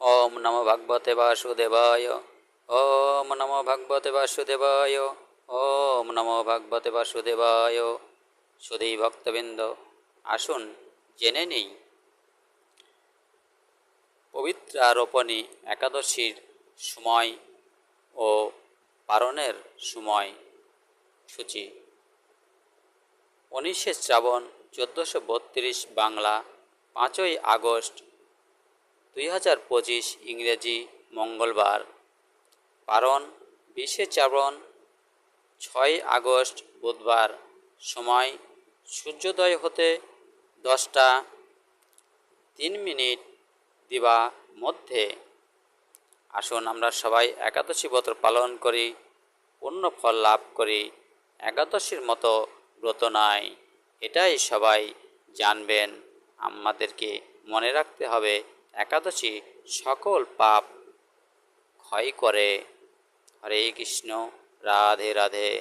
ওম নমো ভগবতে বাসুদেবায়। ওম নমো ভগবতে বাসুদেবায়। ওম নমো ভগবতে বাসুদেবায়। সুধী ভক্তবৃন্দ, আসুন জেনে নেই পবিত্রারোপণী একাদশীর সময় ও পারণের সময় সূচি। 19শে শ্রাবণ 1432 বাংলা, 5ই আগস্ট 2025 ইংরেজি মঙ্গলবার। পারণ 20শে শ্রাবণ 6 আগস্ট বুধবার। সময় সূর্যোদয় হতে 10টা 3 মিনিট দিবা মধ্যে। আসুন আমরা সবাই একাদশী ব্রত পালন করি, পূর্ণ ফল লাভ করি। একাদশীর মতো ব্রত নাই, এটাই সবাই জানবেন। আমাদেরকে মনে রাখতে হবে একাদশী সকল পাপ ক্ষয় করে। হরে কৃষ্ণ, রাধে রাধে।